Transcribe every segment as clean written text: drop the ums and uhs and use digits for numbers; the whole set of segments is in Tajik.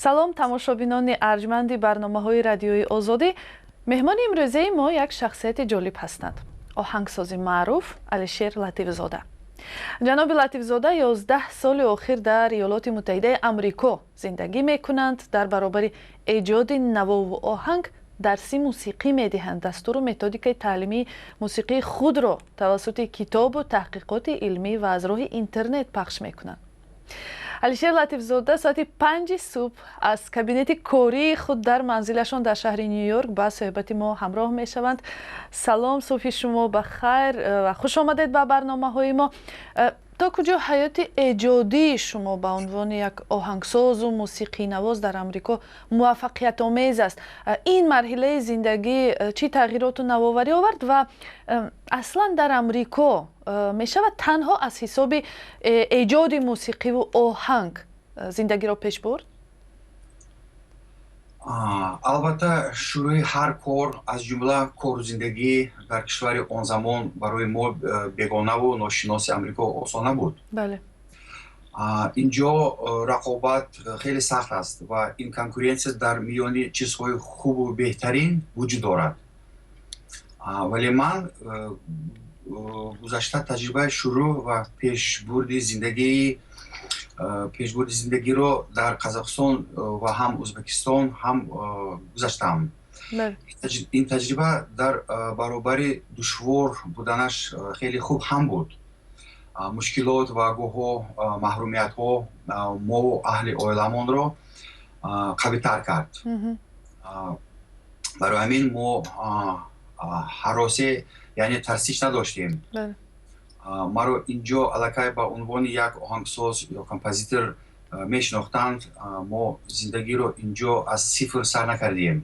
салом тамошобинони арҷманди барномаҳои радиои озодӣ. меҳмони имрӯзаи мо як шахсияти ҷолиб ҳастанд. оҳангсози маъруф Алишер Латифзода. ҷаноби Латифзода 11 соли охир дар Иёлоти Муттаҳидаи Амрико зиндагӣ мекунанд. Дар баробари эҷоди навову оҳанг дарси мусиқӣ медиҳанд. дастуру методикаи таълимии мусиқии худро тавассути китобу таҳқиқоти илмӣ ва аз роҳи интернет пахш мекунанд. Алишер Латифзода соати 5 субҳ аз кабинети кории худ дар манзилашон дар шаҳри Нью-Йорк ба суҳбати мо ҳамроҳ мешаванд. Салом, субҳи шумо бахайр ва хуш омадед ба барномаҳои мо. то куҷо ҳаёти эҷодии шумо ба унвони як оҳангсозу мусиқийнавоз дар Амрико муваффақиятомез аст? ин марҳилаи зиндагӣ чӣ тағйироту навоварӣ овард ва аслан дар Амрико мешавад танҳо аз ҳисоби эҷоди мусиқиву оҳанг зиндагиро пеш бурд? албатта шурӯи ҳар кор аз ҷумла кору зиндагӣ дар кишвари он замон барои мо бегонаву ношиноси Амрико осон набуд. бале. инҷо рақобат хеле сахт аст ва ин конкуренсия дар миёни чизҳои хубу беҳтарин вуҷуд дорад. вале ман гузашта таҷрибаи шурӯъ ва пешбурди зиндагиро дар Қазоқистон ва ҳам Ӯзбекистон ҳам гузаштам. ин таҷриба дар баробари душвор буданаш хеле хуб ҳам буд. мушкилот ва гоҳо маҳрумиятҳо мо аҳли оиламонро қавитар кард. барои ҳамин мо ҳаросе яъне тарсиш надоштем. маро инҷо аллакай ба унвони як оҳангсоз ё композитор мешинохтанд. мо зиндагиро инҷо аз сифр сар накардем.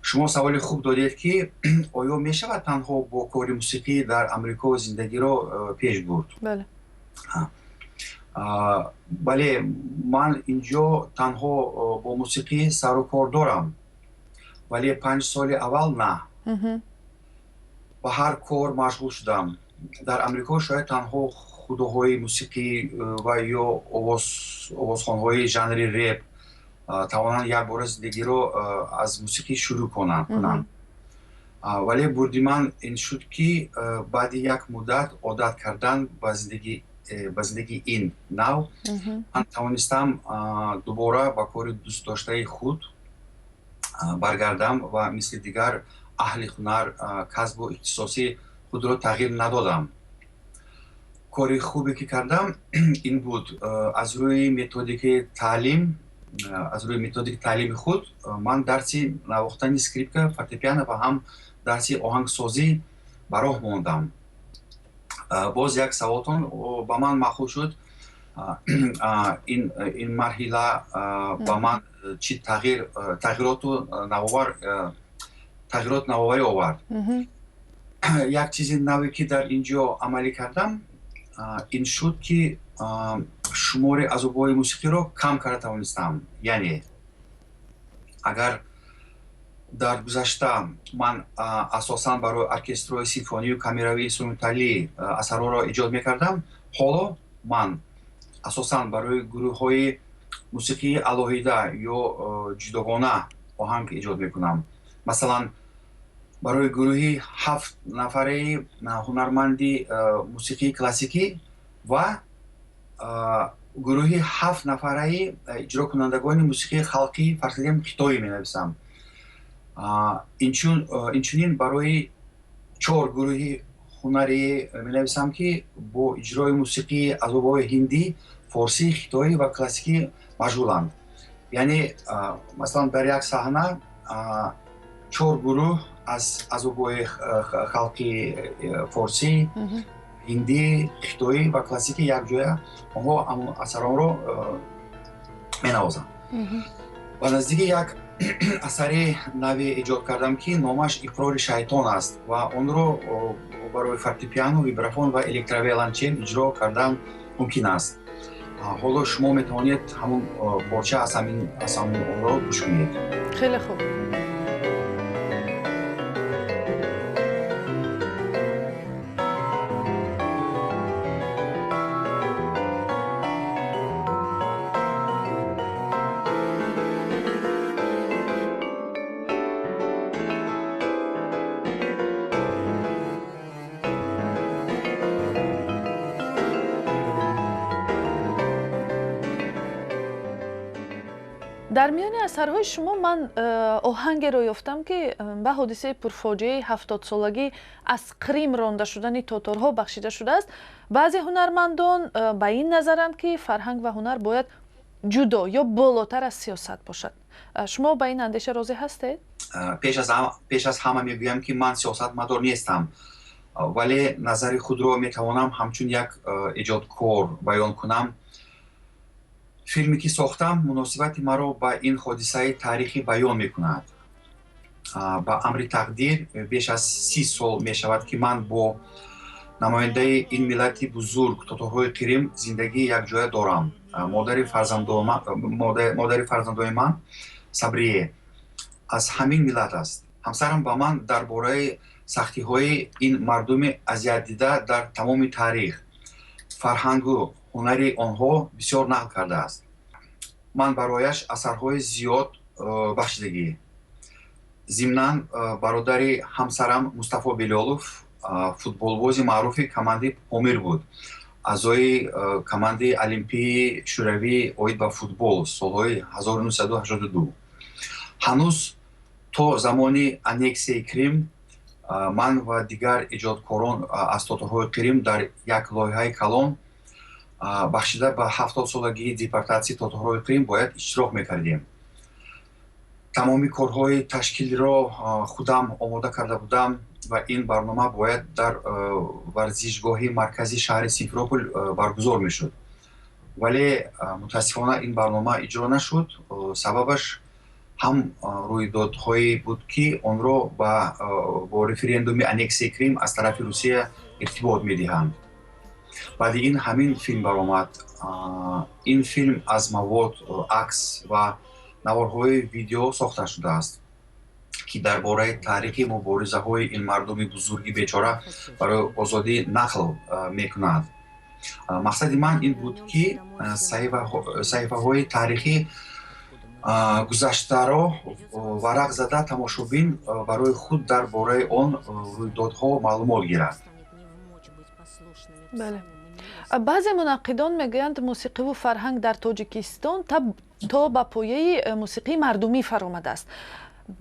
шумо саволи хуб додед ки оё мешавад танҳо бо кори мусиқӣ дар Амрико зиндагиро пеш бурд? бале, ман инҷо танҳо бо мусиқӣ сару кор дорам, вале 5 соли аввал на. ба ҳар кор машғул шудам. дар Амрико шояд танҳо худоҳои мусиқӣ ва ё овозхонҳои жанри реп тавонанд якбора зиндагиро аз мусиқӣ шурӯъ кунанд. вале бурди ман ин шуд ки баъди як муддат одат кардан ба зиндагии ин нав ман тавонистам дубора ба кори дӯстдоштаи худ баргардам ва мисли дигар аҳли ҳунар касбу ихтисосӣ худро тағйир надодам. кори хубе ки кардам ин буд: аз рӯи методикаи таълими худ ман дарси навохтани скрипка, фортепиано ва ҳам дарси оҳангсозӣ ба роҳ мондам. боз як саволтон ба ман маъқул шуд. ин марҳила ба ман чӣ тағйирот навоварӣ овард. як чизи наве ки дар инҷо амалӣ кардам ин шуд ки шумори азобҳои мусиқиро кам карда тавонистам. яъне агар дар гузашта ман асосан барои оркестрои симфонию камеравии инструменталӣ асарҳоро эҷод мекардам, ҳоло ман асосан барои гурӯҳҳои мусиқии алоҳида ё ҷудогона оҳанг эҷод мекунам. масалан, барои гурӯҳи 7 нафараи ҳунарманди мусиқии классикӣ ва гурӯҳи 7 нафараи иҷрокунандагони мусиқии халқӣ фарзидем хитоӣ менависам. инчунин барои 4 гурӯҳи ҳунарӣ менависам ки бо иҷрои мусиқии азобҳои ҳиндӣ, форсӣ, хитоӣ ва классикӣ машғуланд. яъне масалан дар як саҳна 4 гурӯҳ аз азобҳои халқи форсӣ, ҳиндӣ, хитоӣ ва классикӣ якҷоя онҳо асаронро менавозанд. ба наздики як асари наве эҷод кардам ки номаш «Иқрори шайтон» аст ва онро барои фортепиано, вибрафон ва электровиолончел иҷро кардан мумкин аст. ҳоло шумо метавонед ҳамон порча аз ҳамон онро гӯш кунед. хеле хуб. дар миёни асарҳои шумо ман оҳангеро ёфтам ки ба ҳодисаи пурфоҷиаи 70-солагӣ аз Крим ронда шудани тоторҳо бахшида шудааст. баъзе ҳунармандон ба ин назаранд ки фарҳанг ва ҳунар бояд ҷудо ё болотар аз сиёсат бошад. шумо ба ин андеша розӣ ҳастед? пеш аз ҳама мегӯям ки ман сиёсатмадор нестам, вале назари худро метавонам ҳамчун як эҷодкор баён кунам. филме ки сохтам муносибати маро ба ин ҳодисаи таърихӣ баён мекунад. ба амри тақдир беш аз 30 сол мешавад ки ман бо намояндаи ин миллати бузург тоторҳои Қирим зиндагии якҷоя дорам. модари фарзандои ман Сабрие аз ҳамин миллат аст. ҳамсарам ба ман дар бораи сахтиҳои ин мардуми азиятдида дар тамоми таърих, фарҳангу ҳунари онҳо бисёр нақл кардааст. ман барояш асарҳои зиёд бахшидагӣ. зимнан бародари ҳамсарам Мустафо Белёлов футболбози маъруфи командаи Помир буд. аъзои командаи Олимпияи шӯравии оид ба футбол солҳои 1982. ҳанӯз то замони аннексияи Крим ман ва дигар эҷодкорон аз тоторҳои Қирим дар як лоиҳаи калон бахшида ба 70-солагии депортатсияи тоторҳои Қирим бояд иштирок мекардем. тамоми корҳои ташкилиро худам омода карда будам ва ин барнома бояд дар варзишгоҳи марказии шаҳри Симферополь баргузор мешуд. вале мутаассифона ин барнома иҷро нашуд. сабабаш ҳам рӯйдодҳое буд ки онро бо референдуми аннексияи Крим аз тарафи Русия иртибот медиҳанд. баъди ин ҳамин филм баромад. ин филм аз мавод, акс ва наворҳои видео сохта шудааст ки дар бораи таърихи муборизаҳои ин мардуми бузурги бечора барои озодӣ нақл мекунад. мақсади ман ин буд ки саҳифаҳои таърихӣ гузаштаро варақ зада тамошобин барои худ дар бораи он рӯйдодҳо маълумот гирад. бале. баъзе мунаққидон мегӯянд мусиқиву фарҳанг дар Тоҷикистон то ба пояи мусиқии мардумӣ фаромадааст.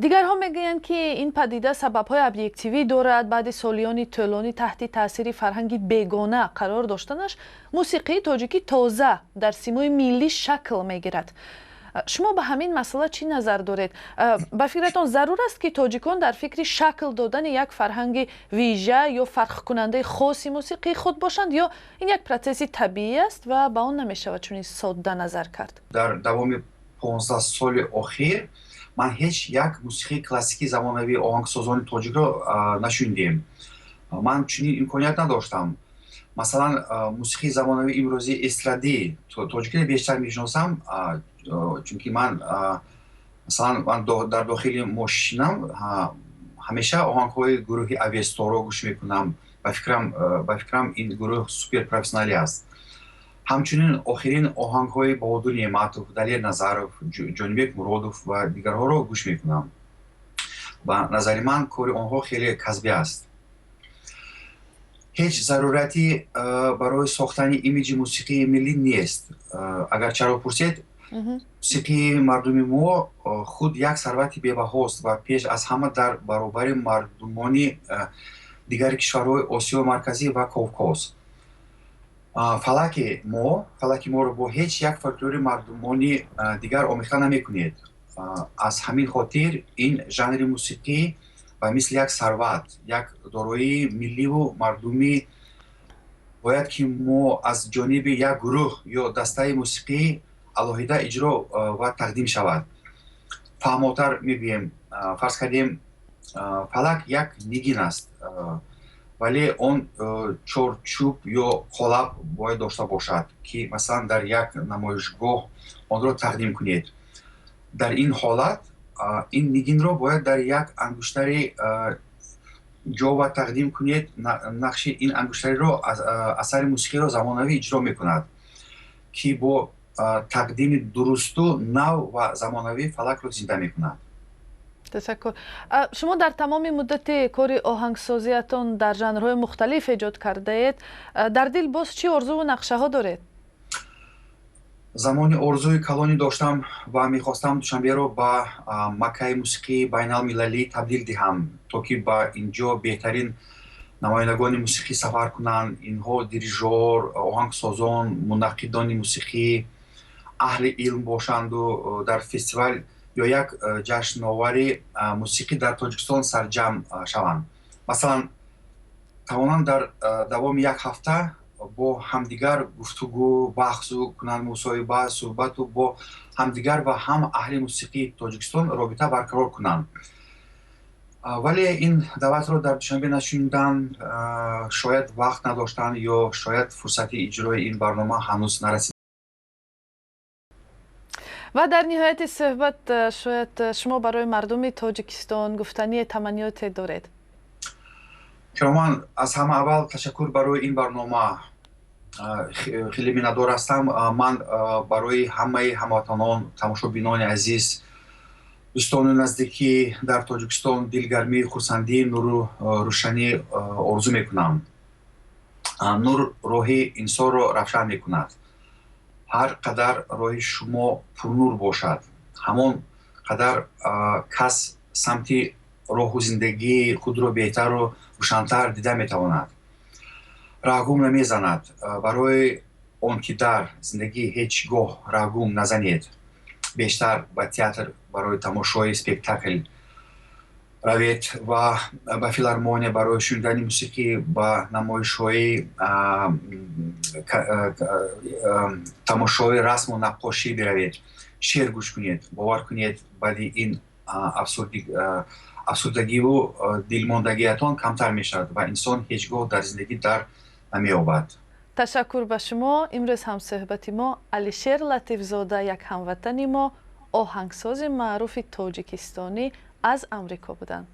дигарҳо мегӯянд ки ин падида сабабҳои объективӣ дорад. баъди солиёни тӯлонӣ таҳти таъсири фарҳанги бегона қарор доштанаш, мусиқии тоҷикӣ тоза дар симои миллӣ шакл мегирад. шумо ба ҳамин масъала чӣ назар доред? ба фикратон зарур аст ки тоҷикон дар фикри шакл додани як фарҳанги вижа ё фарқкунандаи хоси мусиқии худ бошанд, ё ин як процесси табиӣ аст ва ба он намешавад чунин содда назар кард? дар давоми 15 соли охир ман ҳеҷ як мусиқии классикии замонавии оҳангсозони тоҷикро нашунидем. ман чунин имконият надоштам. масалан мусиқии замонавии имрӯзи эстрадӣ тоҷикиро бештар мешиносам, чунки ман масалан дар дохили мошинам ҳамеша оҳангҳои гурӯҳи Авесторо гӯш мекунам. ба фикрам ин гурӯҳ суперпрофессионалӣ аст. ҳамчунин охирин оҳангҳои Баҳодур Неъматов, Далер Назаров, Ҷонибек Муродов ва дигарҳоро гӯш мекунам. ба назари ман кори онҳо хеле казбӣ аст. ҳеҷ зарурати барои сохтани имиҷи мусиқии миллӣ нест. агар чаро пурсед, мусиқии мардуми мо худ як сарвати бебаҳост ва пеш аз ҳама дар баробари мардумони дигари кишварҳои Осиёи Марказӣ ва Кавкоз. фалаки моро бо ҳеҷ як фольклори мардумони дигар омехта намекунед. аз ҳамин хотир ин жанри мусиқӣ ба мисли як сарват, як дороии милливу мардумӣ бояд ки мо аз ҷониби як гурӯҳ ё дастаи мусиқӣ алоҳида иҷро ва тақдим шавад. фаҳмотар мегӯем, фарз кардем фалак як нигин аст, вале он чорчӯб ё қолаб бояд дошта бошад, ки масалан дар як намоишгоҳ онро тақдим кунед. дар ин ҳолат ин нигинро бояд дар як ангуштари ҷо ва тақдим кунед. нақши ин ангуштариро асари мусиқиро замонавӣ иҷро мекунад, ки бо тақдими дурусту нав ва замонавӣ фалакро зинда мекунад. ташаккур. шумо дар тамоми муддати кори оҳангсозиятон дар жанрҳои мухталиф эҷод кардаед. дар дил боз чӣ орзуву нақшаҳо доред? замони орзуи калоне доштам ва мехостам душанберо ба маккаи мусиқии байналмилалӣ табдил диҳам, то ки ба инҷо беҳтарин намояндагони мусиқӣ сафар кунанд. Инҳо дирижёр, оҳангсозон, мунаққидони мусиқӣ, аҳли илм бошанду дар фестивал ё як ҷашновари мусиқӣ дар Тоҷикистон сарҷамъ шаванд. Масалан, тавонанд дар давоми як ҳафта бо ҳамдигар гуфтугӯ, баҳсу кунанд, мусоҳиба, суҳбату бо ҳамдигар ва ҳам аҳли мусиқии Тоҷикистон робита барқарор кунанд. вале ин даъватро дар душанбе нашунидан, шояд вақт надоштанд ё шояд фурсати иҷрои ин барнома ҳанӯз нарасид. ва дар ниҳояти суҳбат шояд шумо барои мардуми Тоҷикистон гуфтани таманниёте доред? кироман, аз ҳама аввал ташаккур барои ин барнома. хеле миннатдор ҳастам. Ман барои ҳамаи ҳамватанон, тамошобинони азиз, дӯстону наздикӣ дар Тоҷикистон дилгармӣ, хурсандӣ, нуру рӯшанӣ орзу мекунам. нур роҳи инсонро равшан мекунад. ҳар қадар роҳи шумо пурнур бошад, ҳамон қадар кас самти роҳу зиндагии худро беҳтару рӯшантар дида метавонад. раҳгум намезанад. барои он ки дар зиндагӣ ҳеҷ гоҳ раҳгум назанед, бештар ба театр барои тамошои спектакл равед ва ба филармония барои шунидани мусиқӣ, ба намоишҳои тамошои расму наққошӣ биравед, шеър гӯш кунед. бовар кунед, баъди ин афсурдагиву дилмондагиятон камтар мешавад ва инсон ҳеҷ гоҳ дар зиндагӣ дар намеёбад. ташаккур ба шумо. имрӯз ҳамсӯҳбати мо Алишер Латифзода, як ҳамватани мо, оҳангсози маъруфи тоҷикистонӣ аз Амрико буданд.